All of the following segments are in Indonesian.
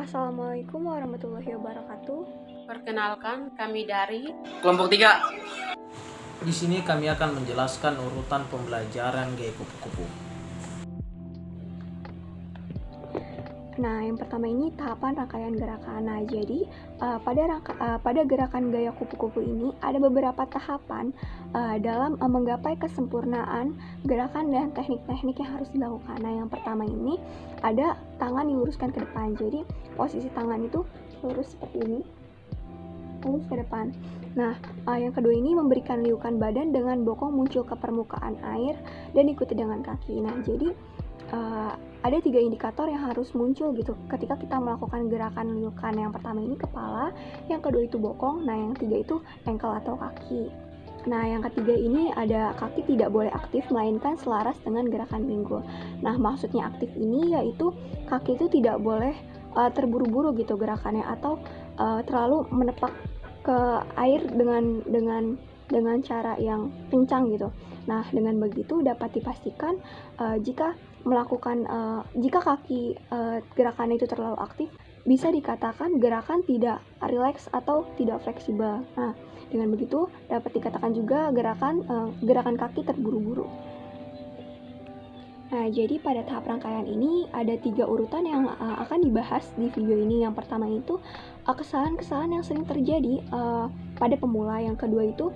Assalamualaikum warahmatullahi wabarakatuh. Perkenalkan, kami dari Kelompok 3. Di sini kami akan menjelaskan urutan pembelajaran gaya kupu-kupu. Nah, yang pertama ini tahapan rangkaian gerakan. Nah, jadi pada gerakan gaya kupu-kupu ini ada beberapa tahapan dalam menggapai kesempurnaan gerakan dan teknik-teknik yang harus dilakukan. Nah, yang pertama ini ada tangan diluruskan ke depan. Jadi, posisi tangan itu lurus seperti ini, lurus ke depan. Nah, yang kedua ini memberikan liukan badan dengan bokong muncul ke permukaan air dan diikuti dengan kaki. Nah, jadi ada 3 indikator yang harus muncul gitu ketika kita melakukan gerakan liukan. Yang pertama ini kepala, yang kedua itu bokong, nah yang ketiga itu ankle atau kaki. Nah, yang ketiga ini ada kaki tidak boleh aktif melainkan selaras dengan gerakan pinggul. Nah, maksudnya aktif ini yaitu kaki itu tidak boleh terburu-buru gitu gerakannya atau terlalu menepak ke air dengan cara yang kencang gitu. Nah, dengan begitu dapat dipastikan jika kaki gerakannya itu terlalu aktif, bisa dikatakan gerakan tidak rileks atau tidak fleksibel. Nah, dengan begitu dapat dikatakan juga gerakan kaki terburu-buru. Nah, jadi pada tahap rangkaian ini ada 3 urutan yang akan dibahas di video ini. Yang pertama itu kesalahan-kesalahan yang sering terjadi pada pemula. Yang kedua itu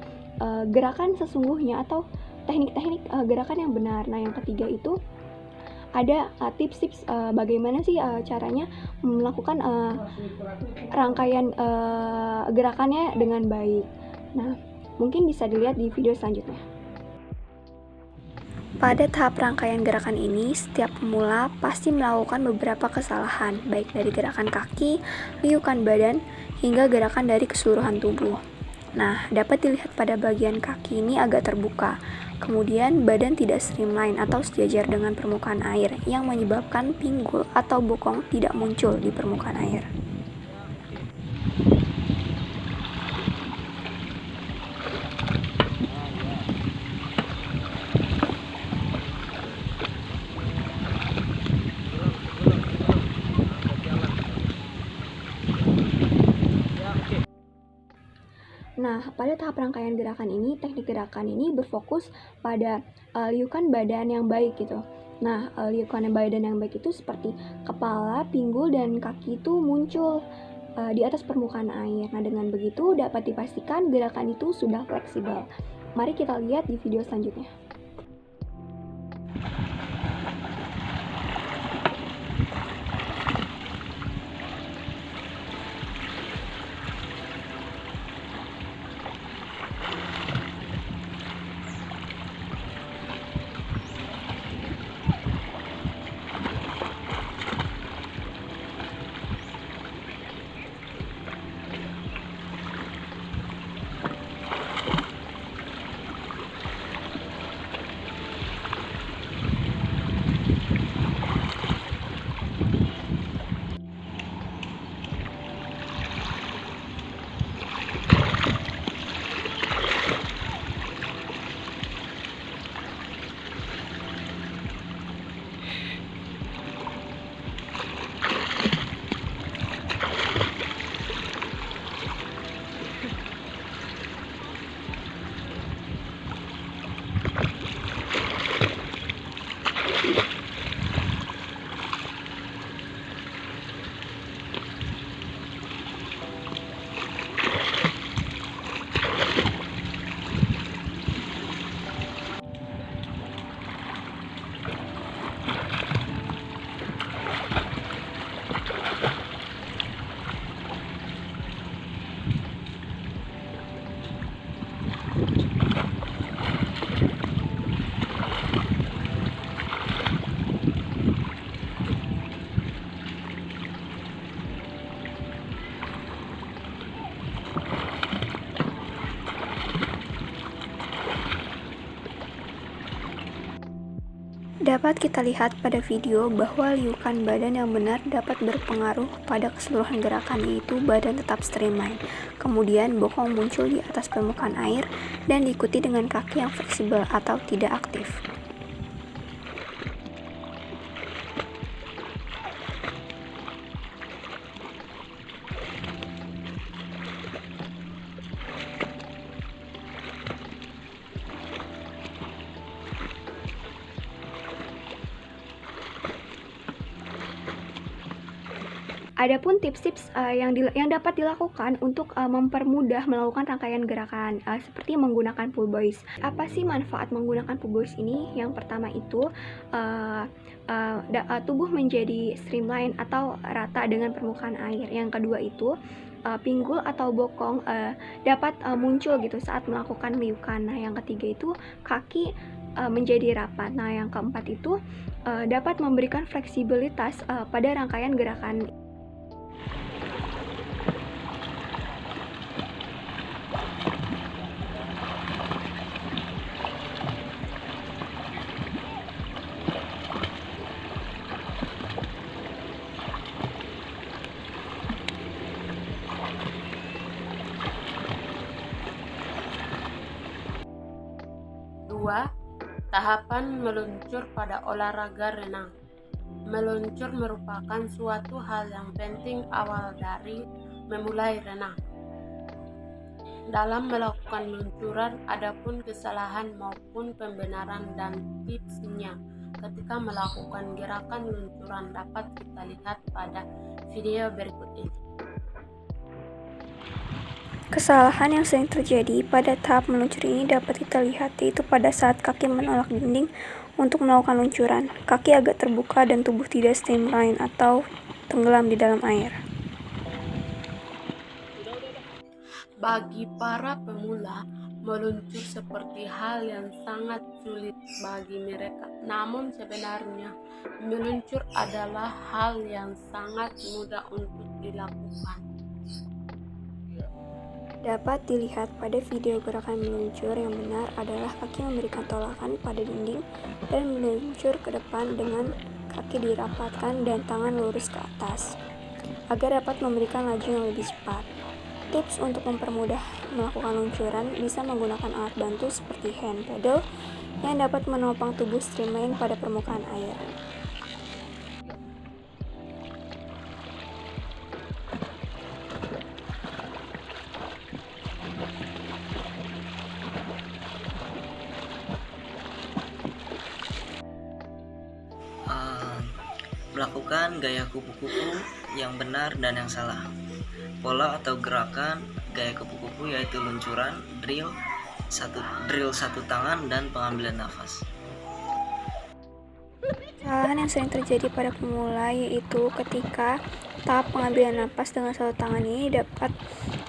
gerakan sesungguhnya atau teknik-teknik gerakan yang benar. Nah, yang ketiga itu ada tips-tips bagaimana sih caranya melakukan rangkaian gerakannya dengan baik. Nah, mungkin bisa dilihat di video selanjutnya. Pada tahap rangkaian gerakan ini, setiap pemula pasti melakukan beberapa kesalahan, baik dari gerakan kaki, liukan badan, hingga gerakan dari keseluruhan tubuh. Nah, dapat dilihat pada bagian kaki ini agak terbuka. Kemudian, badan tidak streamline atau sejajar dengan permukaan air, yang menyebabkan pinggul atau bokong tidak muncul di permukaan air. Nah, pada tahap rangkaian gerakan ini, teknik gerakan ini berfokus pada liukan badan yang baik gitu. Nah, liukan badan yang baik itu seperti kepala, pinggul, dan kaki itu muncul di atas permukaan air. Nah, dengan begitu dapat dipastikan gerakan itu sudah fleksibel. Mari kita lihat di video selanjutnya. Dapat kita lihat pada video bahwa liukan badan yang benar dapat berpengaruh pada keseluruhan gerakan, yaitu badan tetap streamline. Kemudian bokong muncul di atas permukaan air dan diikuti dengan kaki yang fleksibel atau tidak aktif. Adapun tips-tips yang dapat dilakukan untuk mempermudah melakukan rangkaian gerakan seperti menggunakan pull boys. Apa sih manfaat menggunakan pull boys ini? Yang pertama itu tubuh menjadi streamline atau rata dengan permukaan air. Yang kedua itu pinggul atau bokong dapat muncul gitu saat melakukan liukan. Nah, yang ketiga itu kaki menjadi rapat. Nah, yang keempat itu dapat memberikan fleksibilitas pada rangkaian gerakan. Dua, tahapan meluncur pada olahraga renang. Meluncur merupakan suatu hal yang penting awal dari memulai renang. Dalam melakukan luncuran, adapun kesalahan maupun pembenaran dan tipsnya ketika melakukan gerakan luncuran dapat kita lihat pada video berikut ini. Kesalahan yang sering terjadi pada tahap meluncur ini dapat kita lihat, yaitu pada saat kaki menolak dinding untuk melakukan luncuran. Kaki agak terbuka dan tubuh tidak streamline atau tenggelam di dalam air. Bagi para pemula, meluncur seperti hal yang sangat sulit bagi mereka. Namun sebenarnya, meluncur adalah hal yang sangat mudah untuk dilakukan. Dapat dilihat pada video gerakan meluncur yang benar adalah kaki memberikan tolakan pada dinding dan meluncur ke depan dengan kaki dirapatkan dan tangan lurus ke atas agar dapat memberikan laju yang lebih cepat. Tips untuk mempermudah melakukan luncuran bisa menggunakan alat bantu seperti hand paddle yang dapat menopang tubuh streamline pada permukaan air. Melakukan gaya kupu-kupu yang benar dan yang salah. Pola atau gerakan gaya kupu-kupu yaitu luncuran, drill satu tangan, dan pengambilan nafas. Kesalahan yang sering terjadi pada pemula yaitu ketika tahap pengambilan napas dengan satu tangan ini dapat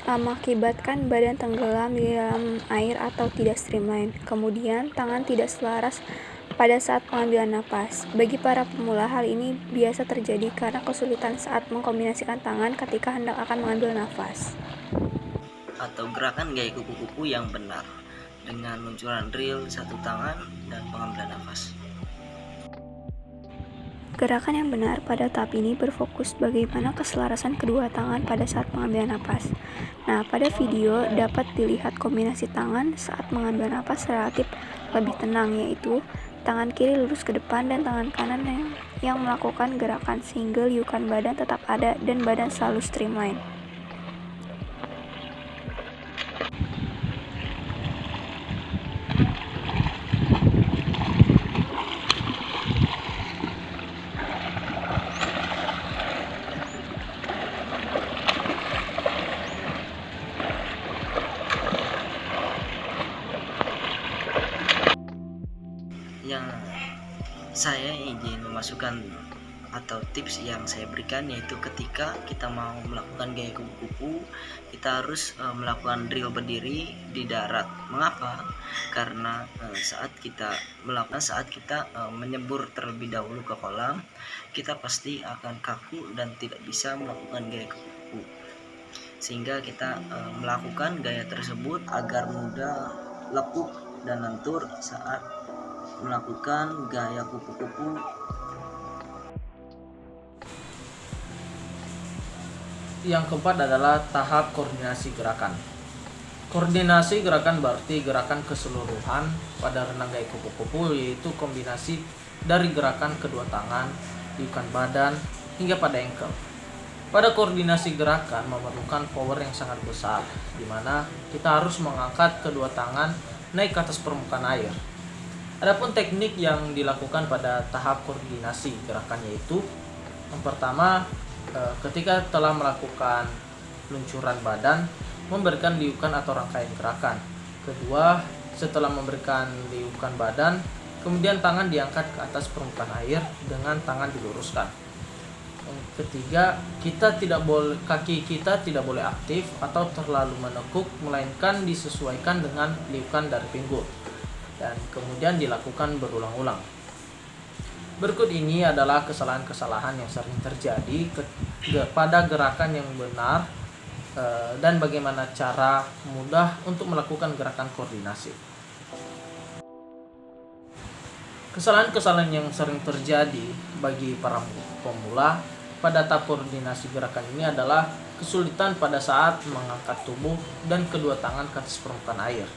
mengakibatkan badan tenggelam di dalam air atau tidak streamline. Kemudian tangan tidak selaras pada saat pengambilan napas. Bagi para pemula, hal ini biasa terjadi karena kesulitan saat mengkombinasikan tangan ketika hendak akan mengambil nafas. Atau gerakan gaya kupu-kupu yang benar dengan luncuran drill satu tangan dan pengambilan nafas. Gerakan yang benar pada tahap ini berfokus bagaimana keselarasan kedua tangan pada saat pengambilan napas. Nah, pada video dapat dilihat kombinasi tangan saat mengambil napas relatif lebih tenang, yaitu tangan kiri lurus ke depan dan tangan kanan yang melakukan gerakan single liukan badan tetap ada dan badan selalu streamline. Yang saya ingin memasukkan atau tips yang saya berikan yaitu ketika kita mau melakukan gaya kupu-kupu, kita harus melakukan drill berdiri di darat. Mengapa? Karena saat kita menyembur terlebih dahulu ke kolam, kita pasti akan kaku dan tidak bisa melakukan gaya kupu-kupu. Sehingga kita melakukan gaya tersebut agar mudah lekuk dan lentur saat melakukan gaya kupu-kupu. Yang keempat adalah tahap koordinasi gerakan. Koordinasi gerakan berarti gerakan keseluruhan pada renang gaya kupu-kupu, yaitu kombinasi dari gerakan kedua tangan, liukan badan, hingga pada ankle. Pada koordinasi gerakan memerlukan power yang sangat besar, di mana kita harus mengangkat kedua tangan naik ke atas permukaan air. Adapun teknik yang dilakukan pada tahap koordinasi gerakan yaitu yang pertama ketika telah melakukan luncuran badan, memberikan liukan atau rangkaian gerakan. Kedua, setelah memberikan liukan badan, kemudian tangan diangkat ke atas permukaan air dengan tangan diluruskan. Yang ketiga, kaki kita tidak boleh aktif atau terlalu menekuk, melainkan disesuaikan dengan liukan dari pinggul. Dan kemudian dilakukan berulang-ulang. Berikut ini adalah kesalahan-kesalahan yang sering terjadi pada gerakan yang benar dan bagaimana cara mudah untuk melakukan gerakan koordinasi. Kesalahan-kesalahan yang sering terjadi bagi para pemula pada tahap koordinasi gerakan ini adalah kesulitan pada saat mengangkat tubuh dan kedua tangan ke atas permukaan air.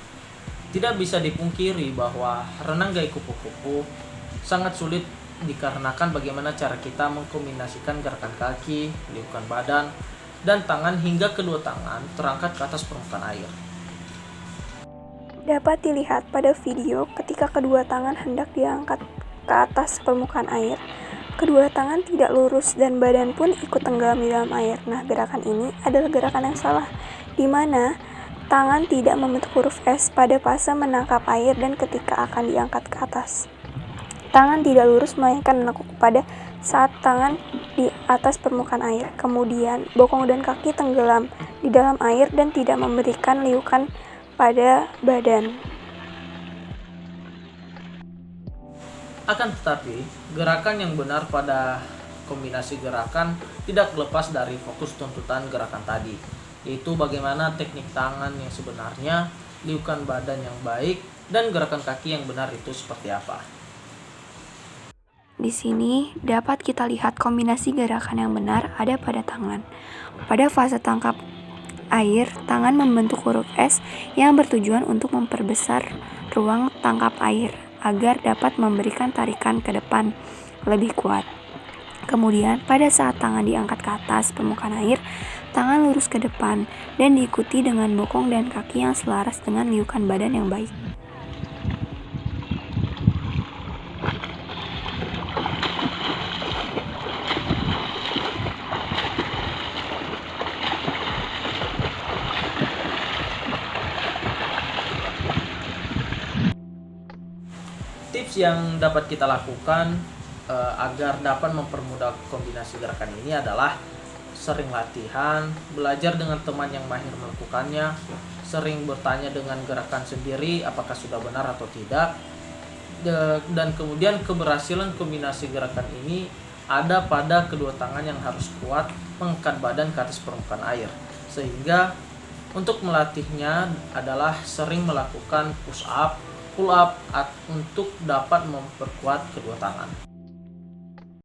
Tidak bisa dipungkiri bahwa renang gaya kupu-kupu sangat sulit dikarenakan bagaimana cara kita mengkombinasikan gerakan kaki, liukan badan, dan tangan hingga kedua tangan terangkat ke atas permukaan air. Dapat dilihat pada video ketika kedua tangan hendak diangkat ke atas permukaan air. Kedua tangan tidak lurus dan badan pun ikut tenggelam di dalam air. Nah, gerakan ini adalah gerakan yang salah, di mana tangan tidak membentuk huruf S pada fase menangkap air dan ketika akan diangkat ke atas. Tangan tidak lurus melainkan menekuk pada saat tangan di atas permukaan air. Kemudian, bokong dan kaki tenggelam di dalam air dan tidak memberikan liukan pada badan. Akan tetapi, gerakan yang benar pada kombinasi gerakan tidak lepas dari fokus tuntutan gerakan tadi, yaitu bagaimana teknik tangan yang sebenarnya, liukan badan yang baik, dan gerakan kaki yang benar itu seperti apa. Di sini dapat kita lihat kombinasi gerakan yang benar ada pada tangan. Pada fase tangkap air, tangan membentuk huruf S yang bertujuan untuk memperbesar ruang tangkap air agar dapat memberikan tarikan ke depan lebih kuat. Kemudian, pada saat tangan diangkat ke atas permukaan air, tangan lurus ke depan dan diikuti dengan bokong dan kaki yang selaras dengan liukan badan yang baik. Tips yang dapat kita lakukan agar dapat mempermudah kombinasi gerakan ini adalah sering latihan, belajar dengan teman yang mahir melakukannya, sering bertanya dengan gerakan sendiri apakah sudah benar atau tidak, dan kemudian keberhasilan kombinasi gerakan ini ada pada kedua tangan yang harus kuat mengangkat badan ke atas permukaan air. Sehingga untuk melatihnya adalah sering melakukan push up, pull up untuk dapat memperkuat kedua tangan.